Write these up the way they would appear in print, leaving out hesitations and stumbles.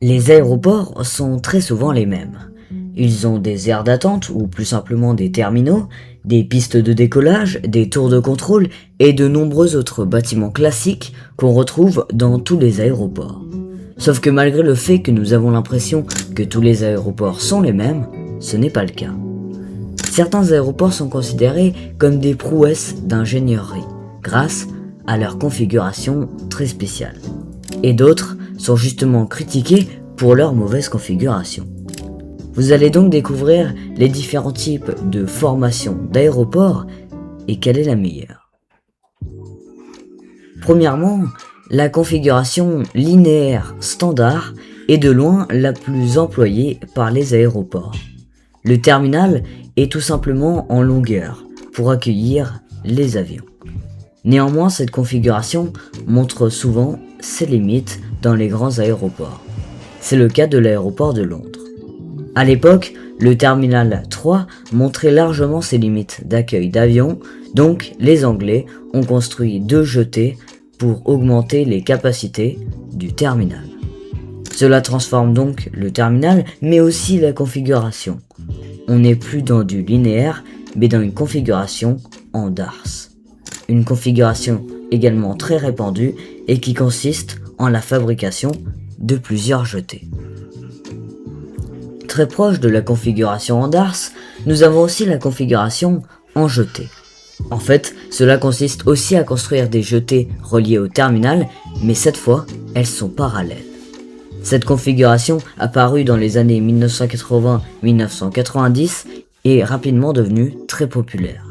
Les aéroports sont très souvent les mêmes. Ils ont des aires d'attente ou plus simplement des terminaux, des pistes de décollage, des tours de contrôle et de nombreux autres bâtiments classiques qu'on retrouve dans tous les aéroports. Sauf que malgré le fait que nous avons l'impression que tous les aéroports sont les mêmes, ce n'est pas le cas. Certains aéroports sont considérés comme des prouesses d'ingénierie, grâce à leur configuration très spéciale. Et d'autres sont justement critiqués pour leur mauvaise configuration. Vous allez donc découvrir les différents types de formations d'aéroports et quelle est la meilleure. Premièrement, la configuration linéaire standard est de loin la plus employée par les aéroports. Le terminal est tout simplement en longueur pour accueillir les avions. Néanmoins, cette configuration montre souvent ses limites dans les grands aéroports. C'est le cas de l'aéroport de Londres. À l'époque, le terminal 3 montrait largement ses limites d'accueil d'avions, donc les Anglais ont construit 2 jetées pour augmenter les capacités du terminal. Cela transforme donc le terminal, mais aussi la configuration. On n'est plus dans du linéaire, mais dans une configuration en DARS. Une configuration également très répandue et qui consiste en la fabrication de plusieurs jetées. Très proche de la configuration en DARS, nous avons aussi la configuration en jetée. En fait, cela consiste aussi à construire des jetées reliées au terminal, mais cette fois, elles sont parallèles. Cette configuration apparue dans les années 1980-1990 est rapidement devenue très populaire.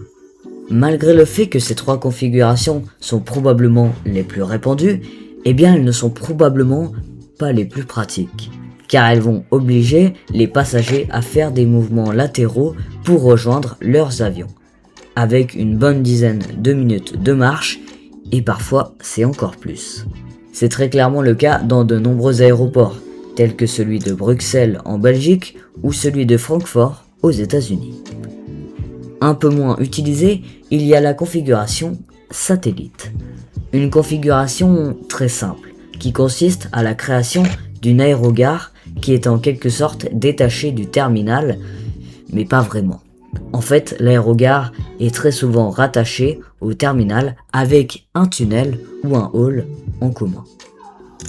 Malgré le fait que ces 3 configurations sont probablement les plus répandues, eh bien elles ne sont probablement pas les plus pratiques, car elles vont obliger les passagers à faire des mouvements latéraux pour rejoindre leurs avions, avec une bonne dizaine de minutes de marche, et parfois c'est encore plus. C'est très clairement le cas dans de nombreux aéroports, tels que celui de Bruxelles en Belgique ou celui de Francfort aux États-Unis. Un peu moins utilisé, il y a la configuration satellite. Une configuration très simple, qui consiste à la création d'une aérogare qui est en quelque sorte détachée du terminal, mais pas vraiment. En fait, l'aérogare est très souvent rattachée au terminal avec un tunnel ou un hall en commun.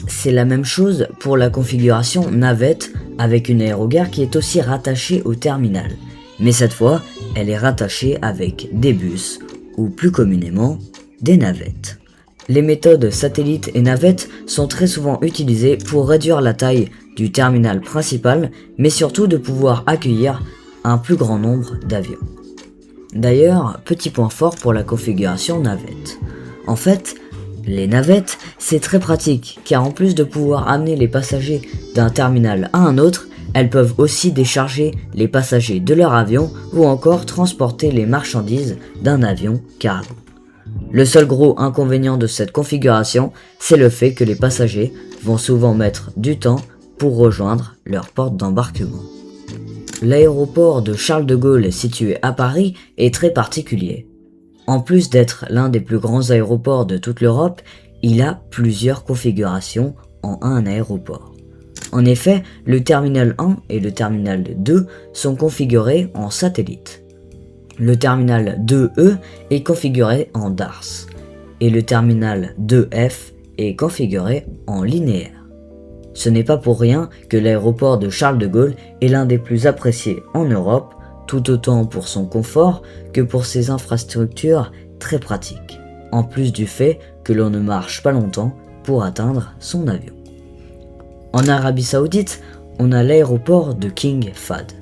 C'est la même chose pour la configuration navette avec une aérogare qui est aussi rattachée au terminal, mais cette fois, elle est rattachée avec des bus ou plus communément des navettes. Les méthodes satellite et navette sont très souvent utilisées pour réduire la taille du terminal principal, mais surtout de pouvoir accueillir un plus grand nombre d'avions. D'ailleurs, petit point fort pour la configuration navette. En fait, les navettes, c'est très pratique, car en plus de pouvoir amener les passagers d'un terminal à un autre, elles peuvent aussi décharger les passagers de leur avion ou encore transporter les marchandises d'un avion cargo. Le seul gros inconvénient de cette configuration, c'est le fait que les passagers vont souvent mettre du temps pour rejoindre leur porte d'embarquement. L'aéroport de Charles de Gaulle situé à Paris est très particulier. En plus d'être l'un des plus grands aéroports de toute l'Europe, il a plusieurs configurations en un aéroport. En effet, le terminal 1 et le terminal 2 sont configurés en satellite. Le terminal 2E est configuré en DARS et le terminal 2F est configuré en linéaire. Ce n'est pas pour rien que l'aéroport de Charles de Gaulle est l'un des plus appréciés en Europe, tout autant pour son confort que pour ses infrastructures très pratiques, en plus du fait que l'on ne marche pas longtemps pour atteindre son avion. En Arabie Saoudite, on a l'aéroport de King Fahd,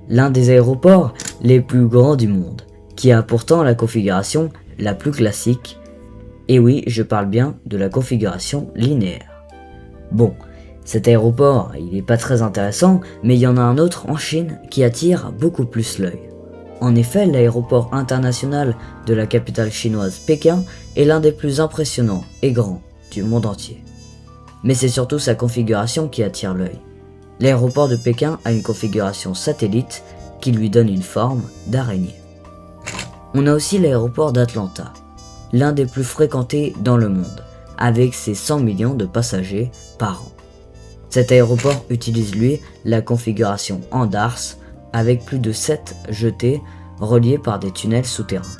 l'un des aéroports les plus grands du monde, qui a pourtant la configuration la plus classique. Et oui, je parle bien de la configuration linéaire. Bon, cet aéroport, il n'est pas très intéressant, mais il y en a un autre en Chine qui attire beaucoup plus l'œil. En effet, l'aéroport international de la capitale chinoise Pékin est l'un des plus impressionnants et grands du monde entier. Mais c'est surtout sa configuration qui attire l'œil. L'aéroport de Pékin a une configuration satellite qui lui donne une forme d'araignée. On a aussi l'aéroport d'Atlanta, l'un des plus fréquentés dans le monde, avec ses 100 millions de passagers par an. Cet aéroport utilise lui la configuration Andars avec plus de 7 jetées reliées par des tunnels souterrains.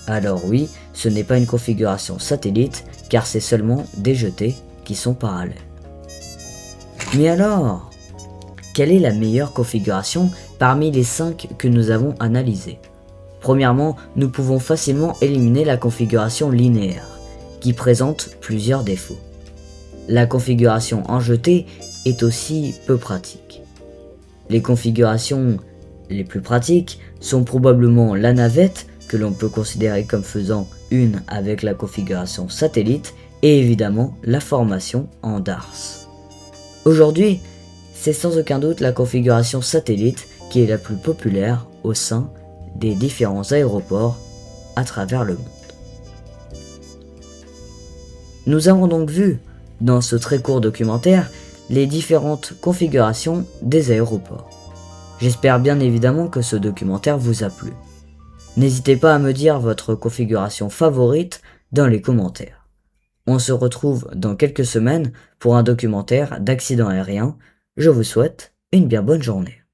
Alors oui, ce n'est pas une configuration satellite car c'est seulement des jetées qui sont parallèles. Mais alors, quelle est la meilleure configuration parmi les 5 que nous avons analysées? Premièrement, nous pouvons facilement éliminer la configuration linéaire, qui présente plusieurs défauts. La configuration en jetée est aussi peu pratique. Les configurations les plus pratiques sont probablement la navette, que l'on peut considérer comme faisant une avec la configuration satellite, et évidemment la formation en DARS. Aujourd'hui, c'est sans aucun doute la configuration satellite qui est la plus populaire au sein des différents aéroports à travers le monde. Nous avons donc vu, dans ce très court documentaire, les différentes configurations des aéroports. J'espère bien évidemment que ce documentaire vous a plu. N'hésitez pas à me dire votre configuration favorite dans les commentaires. On se retrouve dans quelques semaines pour un documentaire d'accidents aériens. Je vous souhaite une bien bonne journée.